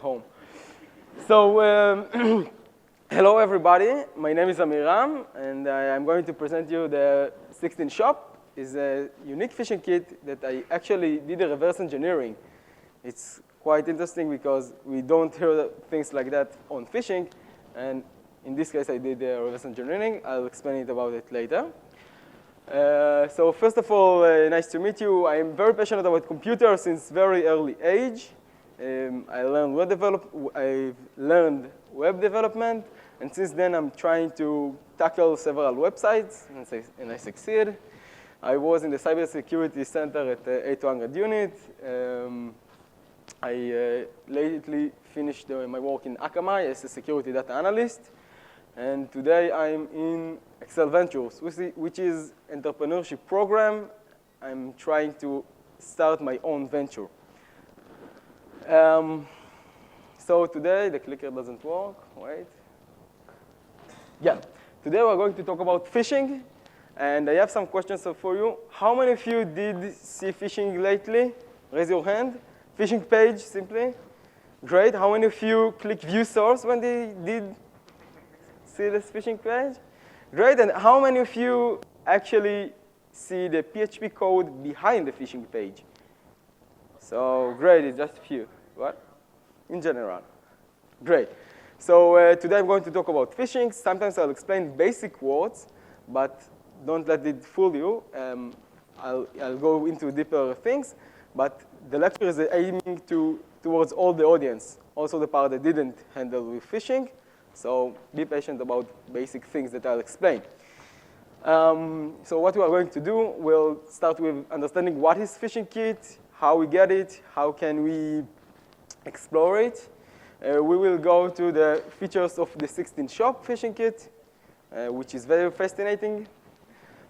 home. So, hello everybody. My name is Amiram, and I'm going to present you the 16 shop. It's a unique phishing kit that I actually did a reverse engineering. It's quite interesting because we don't hear things like that on phishing, and in this case I did reverse engineering. I'll explain about it later. So first of all, nice to meet you. I am very passionate about computers since very early age. I've learned web development, and since then I'm trying to tackle several websites, and I succeed. I was in the cybersecurity center at 800 unit. I lately finished my work in Akamai as a security data analyst. And today I'm in Excel Ventures, which is an entrepreneurship program. I'm trying to start my own venture. So today, the clicker doesn't work, wait. Yeah, today we're going to talk about phishing. And I have some questions for you. How many of you did see phishing lately? Raise your hand. Phishing page, simply. Great. How many of you click view source when they did see this phishing page? Great. And how many of you actually see the PHP code behind the phishing page? So great, it's just a few. What? In general. Great. So today I'm going to talk about phishing. Sometimes I'll explain basic words, but don't let it fool you. I'll go into deeper things. But the lecture is aiming towards all the audience, also the part that didn't handle with phishing. So be patient about basic things that I'll explain. So what we are going to do, we'll start with understanding what is phishing kit, how we get it, how can we explore it. We will go to the features of the 16 shop phishing kit, which is very fascinating.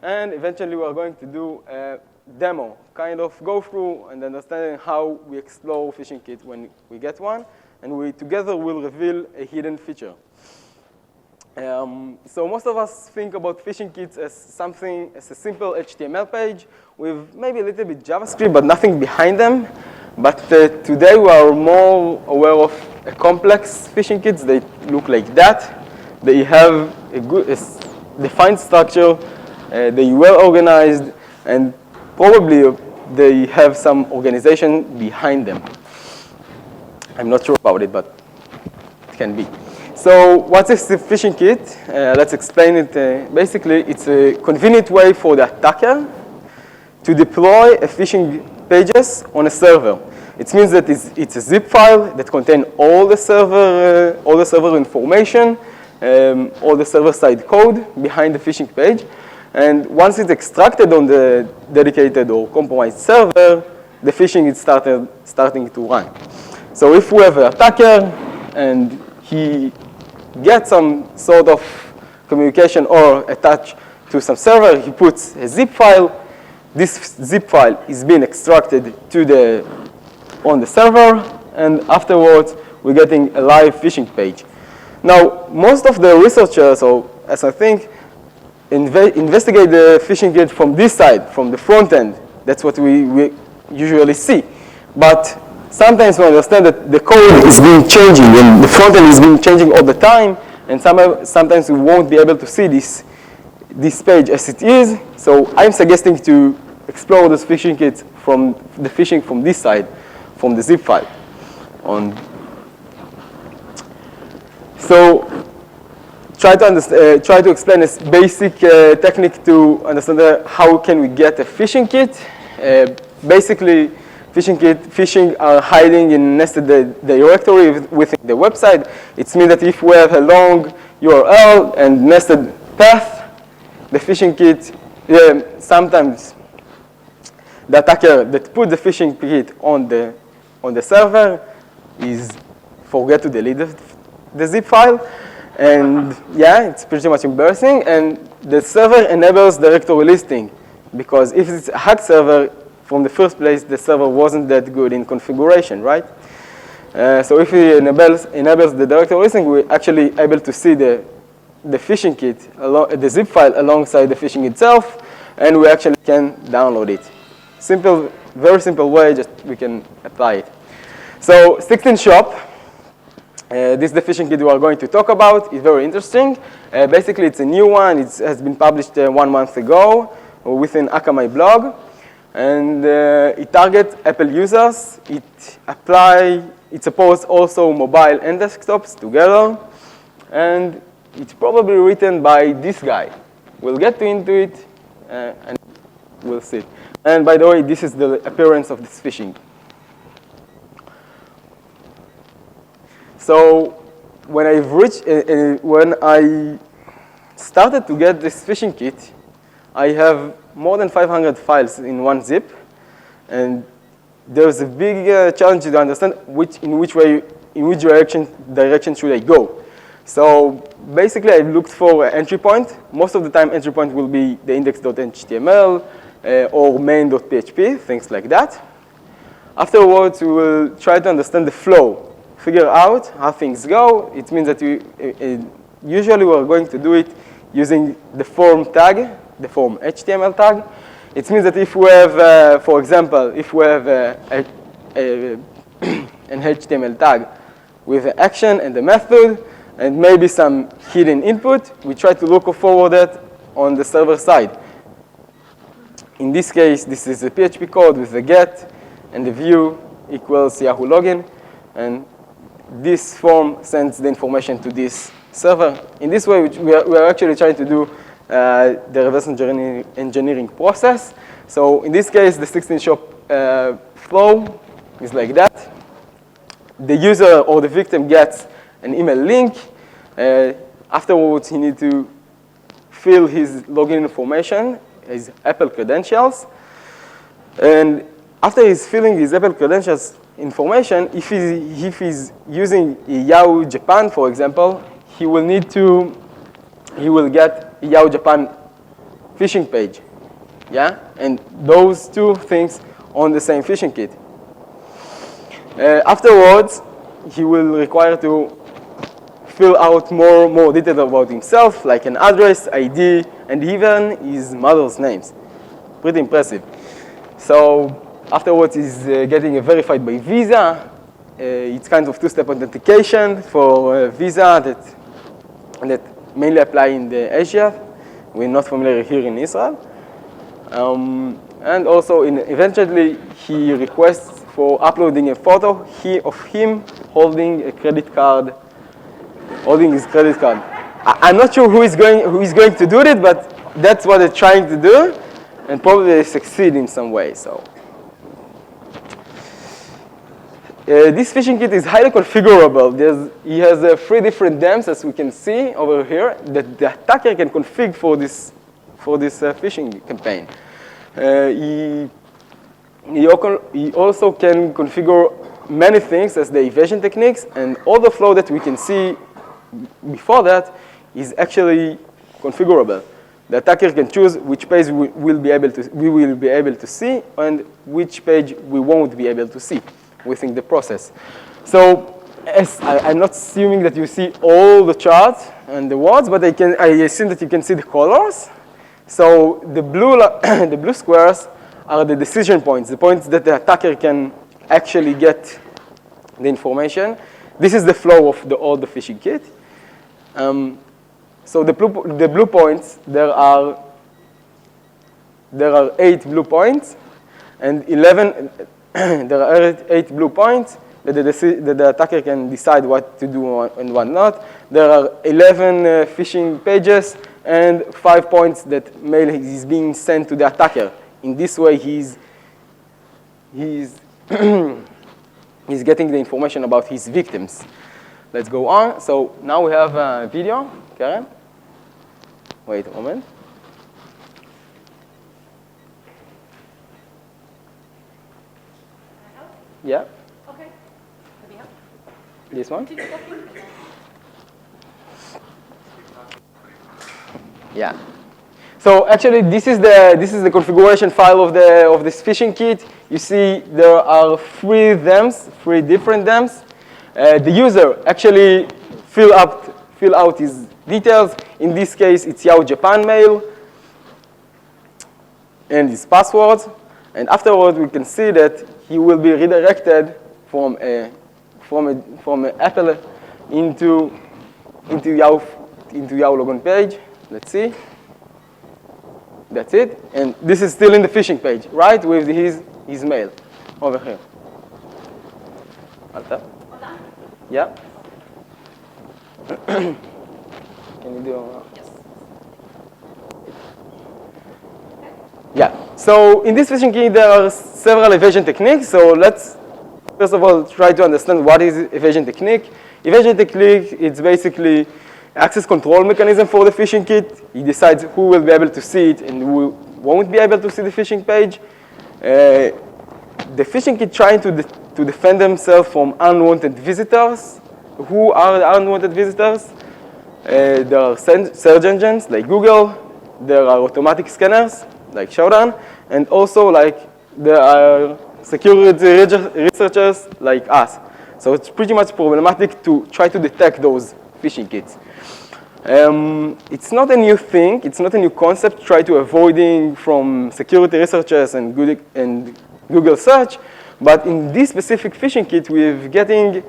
And eventually we are going to do a demo, kind of go through and understand how we explore phishing kit when we get one. And we together will reveal a hidden feature. So most of us think about phishing kits as something, as a simple HTML page with maybe a little bit JavaScript, but nothing behind them. But today we are more aware of a complex phishing kits. They look like that. They have a good defined structure. They well organized, and probably they have some organization behind them. I'm not sure about it, but it can be. So what's a phishing kit? Let's explain it. Basically, it's a convenient way for the attacker to deploy a phishing pages on a server. It means that it's a zip file that contains all the server information, all the server-side code behind the phishing page. And once it's extracted on the dedicated or compromised server, the phishing is starting to run. So if we have an attacker and he gets some sort of communication or attached to some server, he puts a zip file. This zip file is being extracted on the server, and afterwards we're getting a live phishing page. Now, most of the researchers, or as I think, investigate the phishing kit from this side, from the front end. That's what we usually see. But sometimes we understand that the code is being changing, and the front end is being changing all the time, and sometimes we won't be able to see this page as it is. So I'm suggesting to explore this phishing kit from the phishing from this side, from the zip file. So try to explain a basic technique to understand how can we get a phishing kit. Basically, phishing are hiding in nested directory within the website. It means that if we have a long URL and nested path, the phishing kit, sometimes the attacker that put the phishing kit on the server forget to delete the zip file. And yeah, it's pretty much embarrassing. And the server enables directory listing, because if it's a hacked server, from the first place, the server wasn't that good in configuration, right? So if it enables the directory listing, we're actually able to see the phishing kit, the zip file alongside the phishing itself, and we actually can download it. Simple, very simple way, just we can apply it. So 16 shop, This is the phishing kit we are going to talk about. It's very interesting. Basically, it's a new one. It has been published 1 month ago within Akamai blog. And it targets Apple users. It supports also mobile and desktops together. And it's probably written by this guy. We'll get into it, and we'll see. And by the way, this is the appearance of this phishing. So when I started to get this phishing kit, I have more than 500 files in one zip, and there's a big challenge to understand in which direction should I go. So basically, I looked for an entry point. Most of the time, entry point will be the index.html or main.php, things like that. Afterwards, we will try to understand the flow, figure out how things go. It means that usually we're going to do it using the form tag, the form HTML tag. It means that if we have, for example, if we have an HTML tag with an action and a method, and maybe some hidden input, we try to look forward that on the server side. In this case, this is a PHP code with the get and the view equals Yahoo login. And this form sends the information to this server. In this way, we are actually trying to do the reverse engineering process. So in this case, the 16-shop flow is like that. The user or the victim gets an email link. Afterwards, he needs to fill his login information, his Apple credentials. And after he's filling his Apple credentials information, if he's using Yahoo Japan, for example, he will get a Yahoo Japan phishing page. Yeah? And those two things on the same phishing kit. Afterwards, he will require to fill out more details about himself, like an address, ID, and even his mother's names. Pretty impressive. So afterwards, he's getting verified by Visa. It's kind of two-step authentication for Visa that mainly apply in Asia. We're not familiar here in Israel. And also, eventually, he requests for uploading a photo of him holding a credit card, holding his credit card. I'm not sure who is going to do it, but that's what they're trying to do, and probably they succeed in some way. So this phishing kit is highly configurable. He has 3 different DEMs, as we can see over here, that the attacker can configure for this phishing campaign. He also can configure many things as the Evasion Techniques, and all the flow that we can see before that is actually configurable. The attacker can choose which page we will be able to see and which page we won't be able to see within the process. So I'm not assuming that you see all the charts and the words, but I assume that you can see the colors. So the blue squares are the decision points, the points that the attacker can actually get the information. This is the flow of all the phishing kit. So the blue points, there are 8 blue points, and 11. There are 8 blue points that the attacker can decide what to do and what not. There are 11 phishing pages and 5 points that mail is being sent to the attacker. In this way, he's getting the information about his victims. Let's go on. So now we have a video. Karen? Wait a moment. Yeah? Okay. Let me help. This one? Yeah. So actually, this is the configuration file of this phishing kit. You see, there are 3 different DEMs. The user actually fill out his details. In this case, it's Yahoo Japan mail and his passwords. And afterwards, we can see that he will be redirected from an Apple into Yahoo login page. Let's see. That's it. And this is still in the phishing page, right? With his mail over here. Alta? Yeah. Can you do? Yes. Yeah. So in this phishing key, there are several evasion techniques. So let's first of all try to understand what is evasion technique. Evasion technique, it's basically access control mechanism for the phishing kit. He decides who will be able to see it and who won't be able to see the phishing page. The phishing kit trying to defend themselves from unwanted visitors. Who are the unwanted visitors? There are search engines like Google. There are automatic scanners like Shodan, and also like there are security researchers like us. So it's pretty much problematic to try to detect those phishing kits. It's not a new thing. It's not a new concept. Try to avoiding from security researchers and Google search. But in this specific phishing kit, we're getting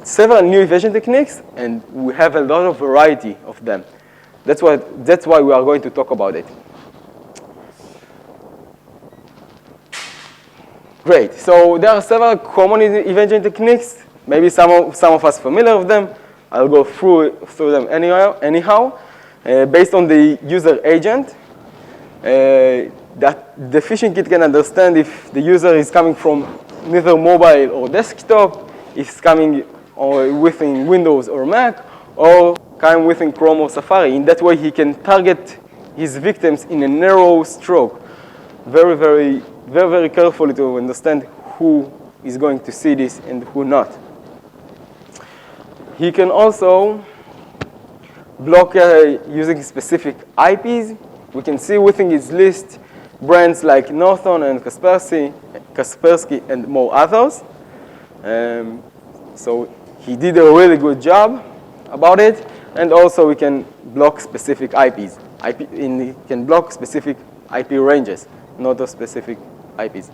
several new evasion techniques, and we have a lot of variety of them. That's why we are going to talk about it. Great. So there are several common evasion techniques. Maybe some of us familiar with them. I'll go through them anyhow. Based on the user agent, that the phishing kit can understand if the user is coming from neither mobile or desktop, if it's coming within Windows or Mac, or coming within Chrome or Safari. In that way, he can target his victims in a narrow stroke. Very, very, very, very carefully to understand who is going to see this and who not. He can also block using specific IPs. We can see within his list brands like Norton and Kaspersky and more others. So he did a really good job about it. And also we can block specific IPs. He can block specific IP ranges, not those specific IPs.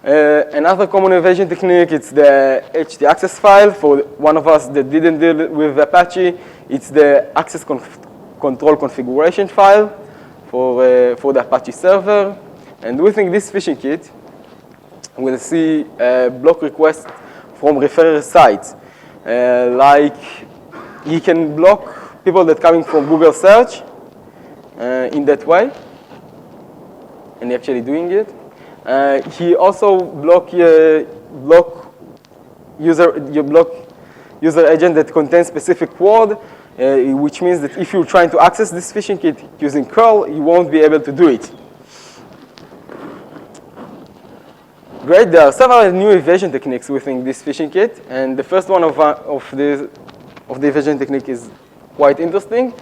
Another common evasion technique, it's the htaccess file. For one of us that didn't deal with Apache, it's the access control configuration file for the Apache server. And within this phishing kit, we'll see block requests from referrer sites. Like he can block people that coming from Google search in that way, and actually doing it. He also block user agent that contains specific word, which means that if you're trying to access this phishing kit using curl, you won't be able to do it. Great, there are several new evasion techniques within this phishing kit, and the first one of the evasion technique is quite interesting.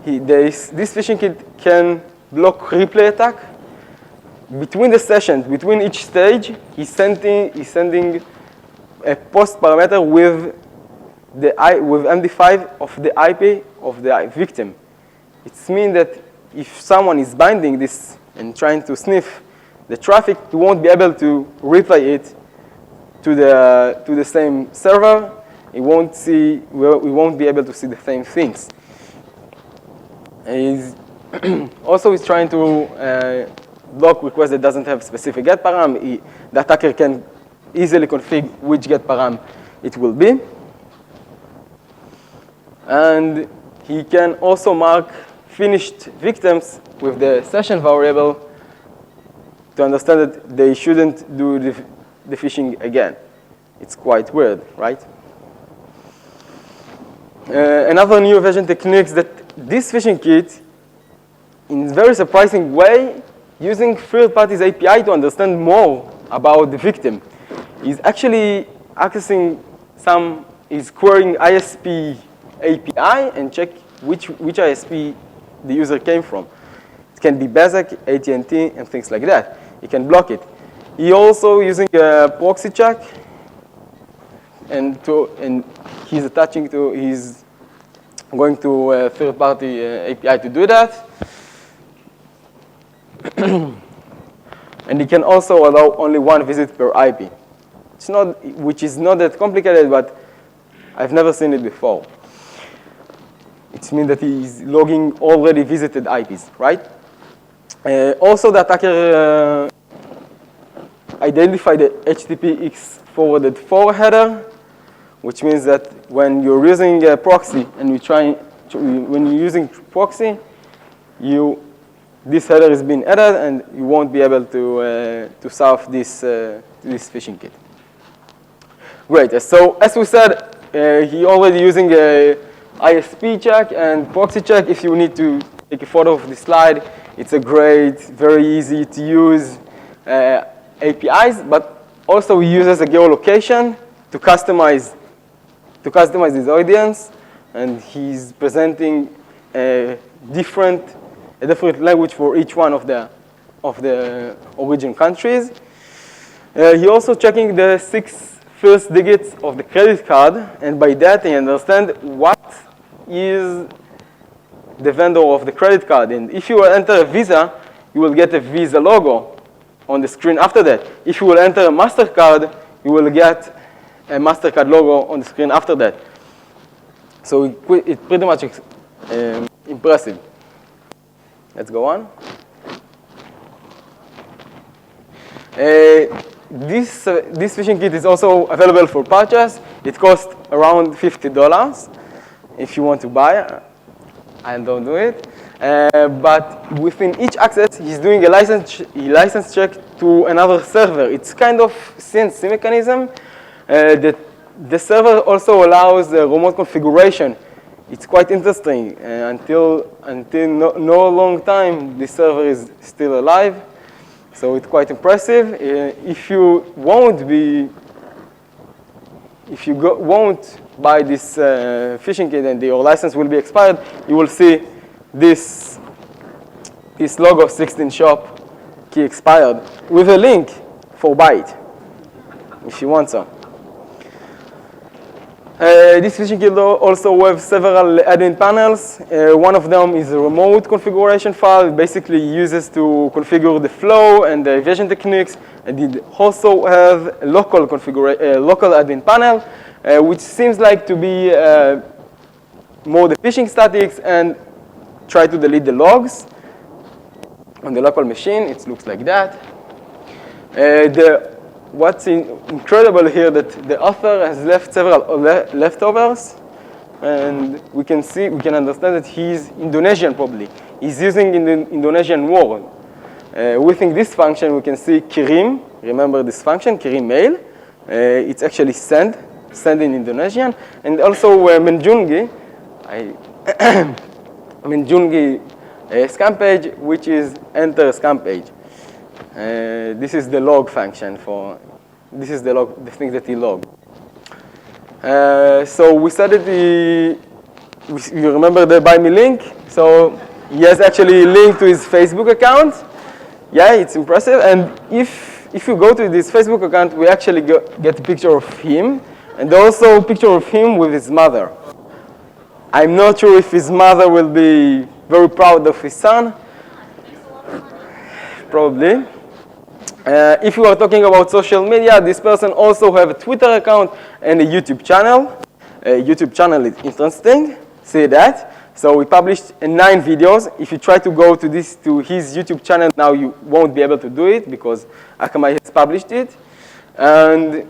This phishing kit can block replay attack. Between the sessions, between each stage, he's sending a post parameter with MD5 of the IP of the victim. It means that if someone is binding this and trying to sniff the traffic, he won't be able to replay it to the same server. We won't be able to see the same things. He's trying to block request that doesn't have specific get param. The attacker can easily configure which get param it will be. And he can also mark finished victims with the session variable to understand that they shouldn't do the phishing again. It's quite weird, right? Another new evasion technique is that this phishing kit, in a very surprising way, using third parties API to understand more about the victim. He's actually accessing he's querying ISP API and check which ISP the user came from. It can be Basic, AT&T, and things like that. He can block it. He also using a proxy check, and he's going to a third-party API to do that. And he can also allow only one visit per IP. which is not that complicated, but I've never seen it before. It means that he's logging already visited IPs, right? Also, the attacker identified the HTTPX forwarded for header, which means that when you're using a proxy and when you're using proxy, this header is being added, and you won't be able to solve this phishing kit. Great. So as we said, he already using a ISP check and proxy check. If you need to take a photo of the slide, it's a great, very easy to use APIs, but also he uses a geolocation to customize his audience, and he's presenting a different language for each one of the origin countries. He also checking the 6 first digits of the credit card, and by that he understands what is the vendor of the credit card. And if you will enter a Visa, you will get a Visa logo on the screen after that. If you will enter a MasterCard, you will get a MasterCard logo on the screen after that. So it's pretty much impressive. Let's go on. This phishing kit is also available for purchase. It costs around $50 if you want to buy. I don't do it. But within each access, he's doing a license check to another server. It's kind of CNC mechanism. The server also allows remote configuration. It's quite interesting. Until no long time, the server is still alive. So it's quite impressive. If you won't buy this phishing kit and your license will be expired, you will see this logo 16 shop key expired with a link for buy it if you want some. This phishing kit also have several admin panels. One of them is a remote configuration file. It basically uses to configure the flow and the Evasion Techniques. And it also have a local admin panel, which seems like to be more the phishing statics and try to delete the logs on the local machine. It looks like that. What's incredible here that the author has left several leftovers, and we can understand that he's Indonesian probably. He's using in the Indonesian word. Within this function, we can see kirim. Remember this function, kirim mail. It's actually send in Indonesian, and also menjungi, menjungi scam page, which is enter scam page. This is the log function this is the thing that he logged. So we said that you remember the buy me link? So he has actually linked to his Facebook account. Yeah, it's impressive. And if you go to this Facebook account, we actually get a picture of him and also a picture of him with his mother. I'm not sure if his mother will be very proud of his son. Probably. If you are talking about social media, this person also have a Twitter account and a YouTube channel. YouTube channel is interesting. See that? So we published 9 videos. If you try to go to his YouTube channel now, you won't be able to do it because Akamai has published it. And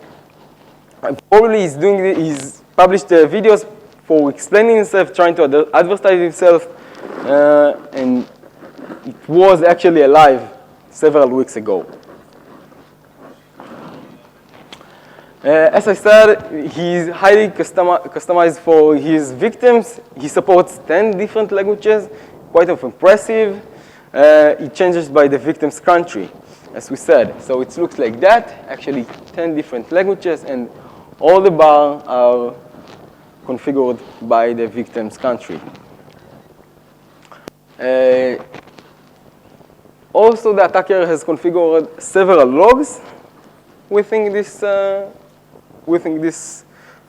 probably he's published videos for explaining himself, trying to advertise himself, and it was actually alive several weeks ago. As I said, he's highly customized for his victims. He supports 10 different languages, quite impressive. It changes by the victim's country, as we said. So it looks like that, actually 10 different languages, and all the bars are configured by the victim's country. Also, the attacker has configured several logs within this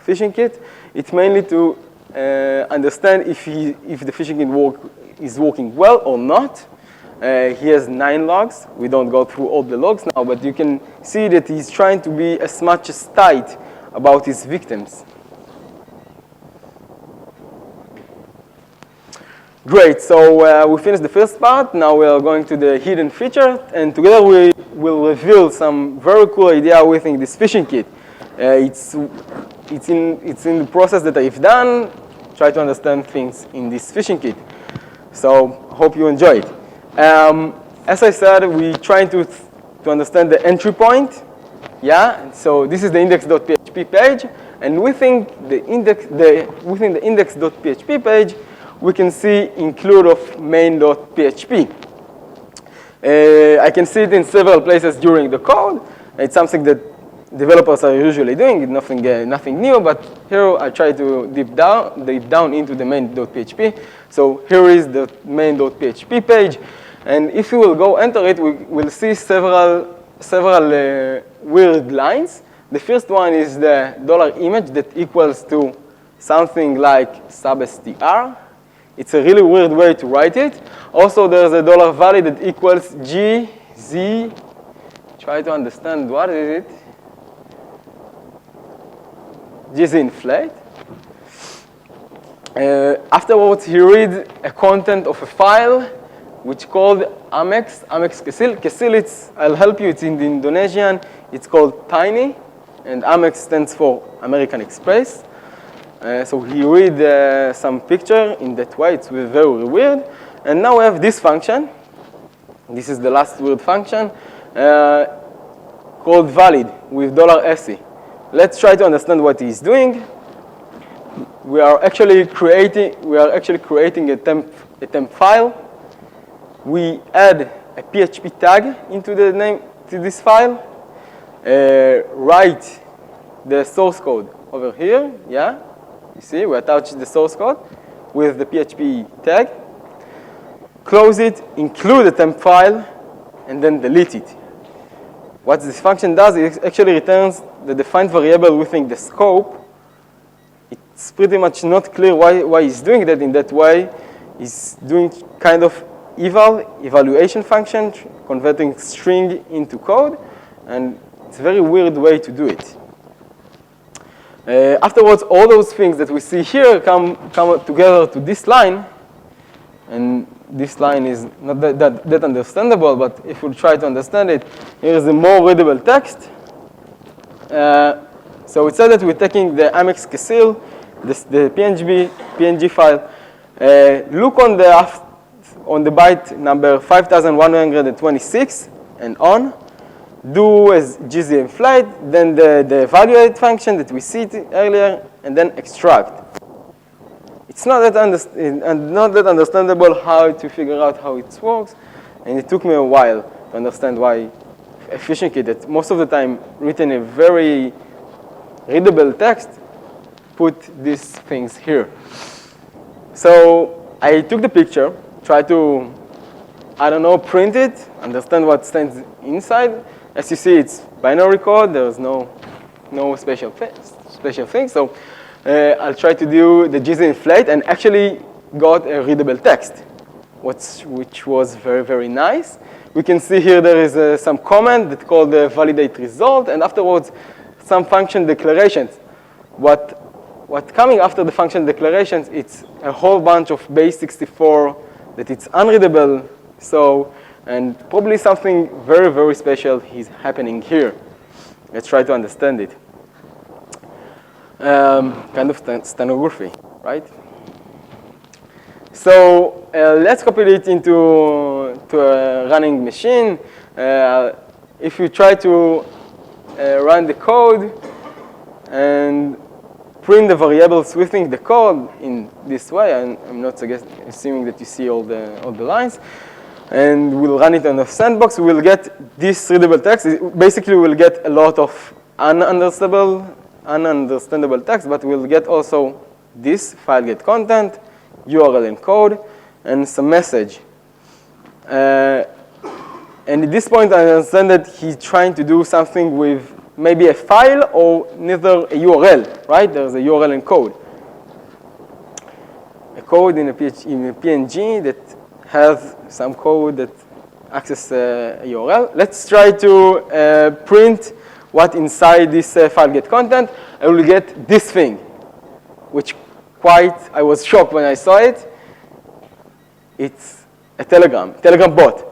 phishing kit. It's mainly to understand if the phishing kit is working well or not. He has 9 logs. We don't go through all the logs now, but you can see that he's trying to be as much as tight about his victims. Great, so we finished the first part. Now we are going to the hidden feature, and together we will reveal some very cool idea within this phishing kit. It's in the process that I've done, try to understand things in this phishing kit. So hope you enjoy it. As I said, we're trying to understand the entry point. Yeah, so this is the index.php page, and within the index.php page, we can see include of main.php. I can see it in several places during the code. It's something that developers are usually doing, nothing new, but here I try to deep down into the main.php. So here is the main.php page, and if you will go enter it, we will see several weird lines. The first one is the $image that equals to something like substr. It's a really weird way to write it. Also, there's a $value that equals gz. Try to understand what is it. Gz inflate. Afterwards, he reads a content of a file which called Amex Kesil. Kesil, I'll help you, it's in the Indonesian. It's called tiny, and Amex stands for American Express. So he read some picture in that way. It's very weird. And now we have this function. This is the last weird function called valid with $se. Let's try to understand what he's doing. We are actually creating a temp file. We add a PHP tag into the name to this file. Write the source code over here. Yeah. You see, we attach the source code with the PHP tag. Close it, include the temp file, and then delete it. What this function does, it actually returns the defined variable within the scope. It's pretty much not clear why he's doing that in that way. He's doing kind of evaluation function, converting string into code, and it's a very weird way to do it. Afterwards, all those things that we see here come together to this line, and this line is not that understandable, but if we try to understand it, here is a more readable text. So it said that we're taking the Amex Kesil, the PNG file. Look on the byte number 5126 and on. Do as gz inflate, then the evaluate function that we see earlier, and then extract. It's not that understandable how to figure out how it works, and it took me a while to understand why a phishing kit that most of the time written in very readable text put these things here. So I took the picture, tried to, print it, understand what stands inside. As you see, it's binary code. There's no special thing. So I'll try to do the gz inflate and actually got a readable text, which was very nice. We can see here there is some comment that called the validate result, and afterwards some function declarations. What coming after the function declarations, it's a whole bunch of base 64 that it's unreadable. So, and probably something very special is happening here. Let's try to understand it. Kind of stenography, right? So let's copy it into a running machine. If you try to run the code and print the variables within the code in this way, and I'm not assuming that you see all the lines, and we'll run it on the sandbox, we will get this readable text. Basically, we'll get a lot of ununderstandable text, but we'll get also this file get content, URL and code, and some message. And at this point, I understand that he's trying to do something with maybe a file or neither a URL, right? There's a URL and code. A code in a PNG that has some code that access URL. Let's try to print what inside this file get content. I will get this thing, which I was shocked when I saw it. It's a Telegram bot.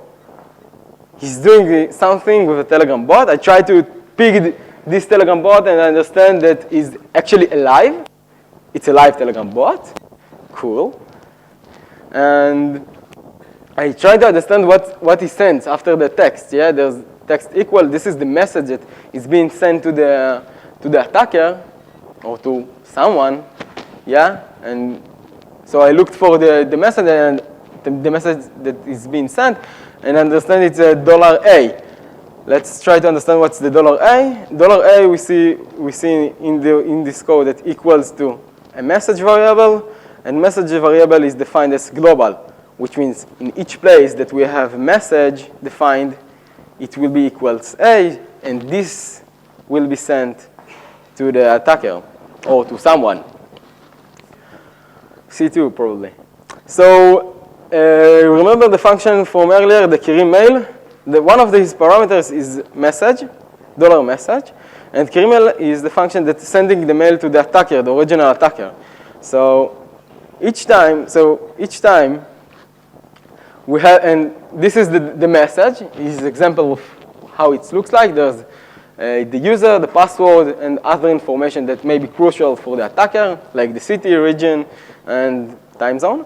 He's doing something with a Telegram bot. I tried to pick this Telegram bot and I understand that it's actually alive. It's a live Telegram bot. Cool. And I try to understand what he sends after the text. Yeah, there's text equal. This is the message that is being sent to the attacker or to someone. Yeah, and so I looked for the message and the message that is being sent, and understand it's a $A. Let's try to understand what's the $A. $A we see in this code that equals to a message variable, and message variable is defined as global, which means in each place that we have a message defined, it will be equals A, and this will be sent to the attacker or to someone. C2 probably. So remember the function from earlier, the Kirim mail. One of these parameters is message, $message, and Kirim mail is the function that's sending the mail to the attacker, the original attacker. So each time we have, and this is the message. This is an example of how it looks like. There's the user, the password, and other information that may be crucial for the attacker, like the city, region, and time zone.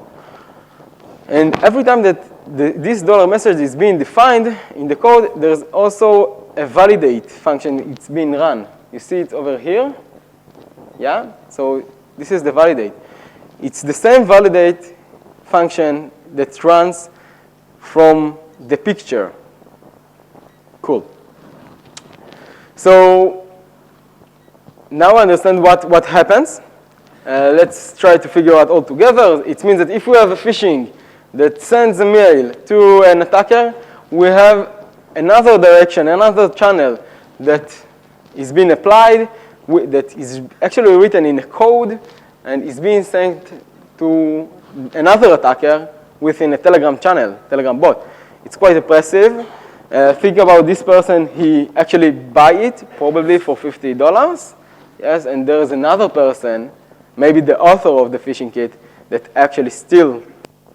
And every time that this $message is being defined in the code, there's also a validate function. It's being run. You see it over here. Yeah? So this is the validate. It's the same validate function that runs from the picture. Cool. So now I understand what happens. Let's try to figure out all together. It means that if we have a phishing that sends a mail to an attacker, we have another direction, another channel that is being applied, that is actually written in a code and is being sent to another attacker within a Telegram channel, Telegram bot. It's quite impressive. Think about this person, he actually buy it probably for $50. Yes, and there's another person, maybe the author of the phishing kit, that actually steal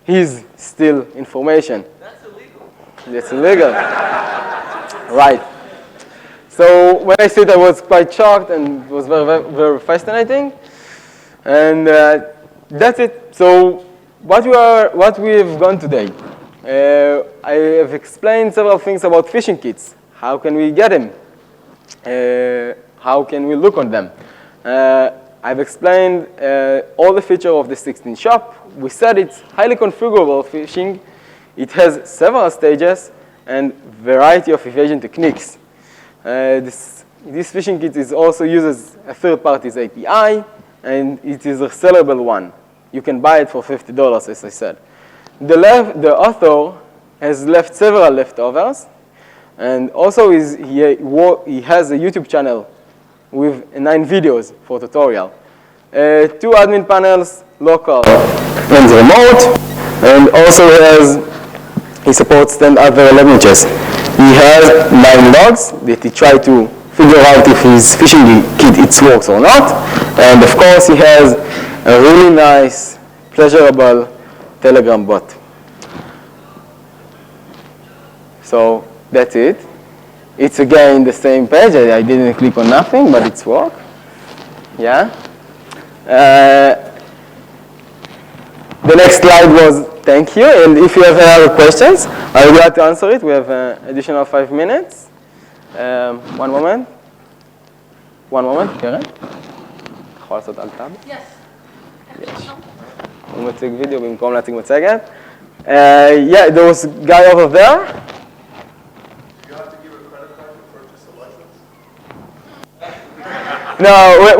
information. That's illegal. That's illegal. Right. So when I see it, I was quite shocked and it was very, very, very fascinating. And that's it. So what we've gone today, I have explained several things about phishing kits. How can we get them? How can we look on them? I've explained all the features of the 16 shop. We said it's highly configurable phishing. It has several stages and variety of evasion techniques. This phishing kit is also uses a third party's API, and it is a sellable one. You can buy it for $50, as I said. The author has left several leftovers, and also he has a YouTube channel with 9 videos for tutorial. 2 admin panels, local and remote, and also he supports 10 other languages. He has 9 logs that he tried to figure out if his phishing kit works or not. And of course, he has a really nice, pleasurable Telegram bot. So that's it. It's again the same page. I didn't click on nothing, but it's work. Yeah. The next slide was thank you. And if you have any other questions, I will glad to answer it. We have additional 5 minutes. One moment, קרן? יכול לעשות על טאב? Yes. יש. הוא מציג וידאו במקום להציג מצגת. Yeah, there was a guy over there. You have to give a credit card to purchase a license? No,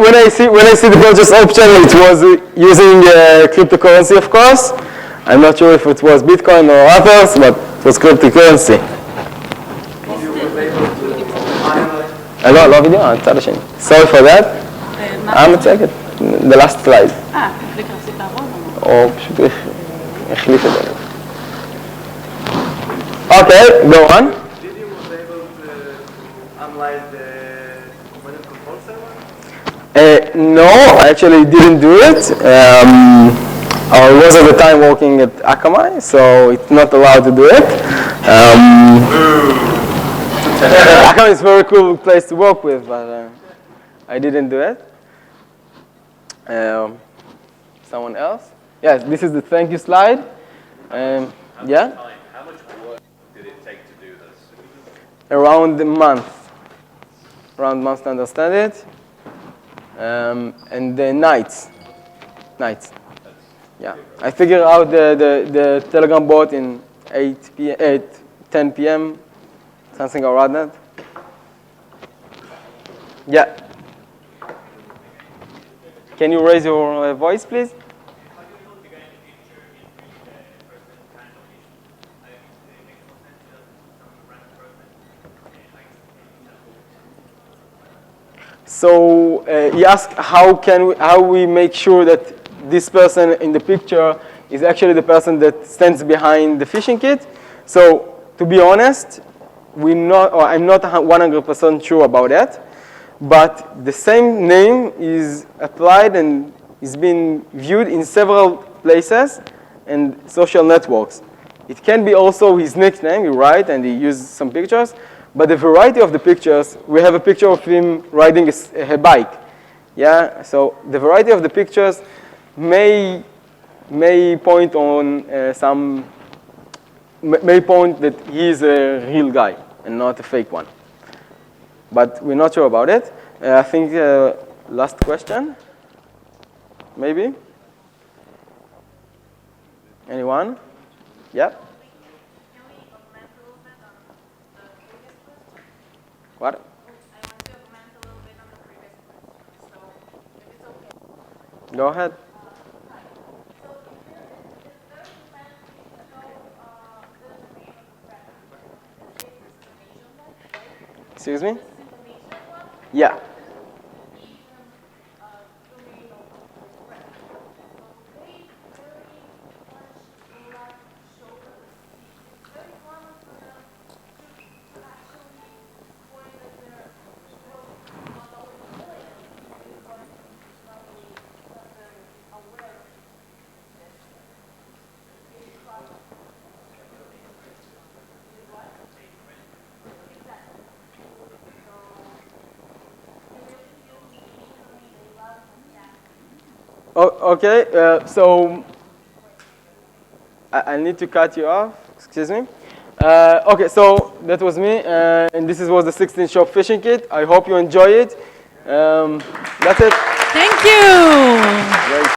when I see the purchase option, it was using cryptocurrency, of course. I'm not sure if it was Bitcoin or others, but it was cryptocurrency. לא וידאו, הצד השני. Sorry for that. המצגת, the last slide. קונפליקט רצית לעבוד? או פשוט החליף את זה. Okay, go on. Did was able to analyze the command and control server? No, I actually didn't do it. I was at the time working at Akamai, so it's not allowed to do it. Akamai is a very cool place to work with, but I didn't do it. Someone else? Yes, this is the thank you slide. Yeah? How much work did it take to do this? Around a month. Around a month to understand it. And the nights. Yeah. I figured out the Telegram bot in 10 p.m., something around that. Yeah. Can you raise your voice, please? So he asked how we make sure that this person in the picture is actually the person that stands behind the phishing kit. So to be honest, I'm not 100% sure about that. But the same name is applied and is being viewed in several places and social networks. It can be also his nickname, you're right, and he used some pictures. But the variety of the pictures, we have a picture of him riding a bike. Yeah, so the variety of the pictures may point on may point that he is a real guy and not a fake one. But we're not sure about it. I think last question, maybe? Anyone? Yeah? What? I want to comment a little bit on the previous question, so if it's okay. Go ahead. So if there's a plan to know the domain of the threat, in this case it's the Evasion one, right? Excuse me? This is the Evasion one? Yeah. Domain of the threat. So they very much like show the it's very common for them to actually point at their not always willing but not very aware of this. It's what? Exactly. So they really use the easily, they love that. Okay, so I need to cut you off. Excuse me. Okay, so that was me, and this was the 16-shop phishing kit. I hope you enjoy it. That's it. Thank you.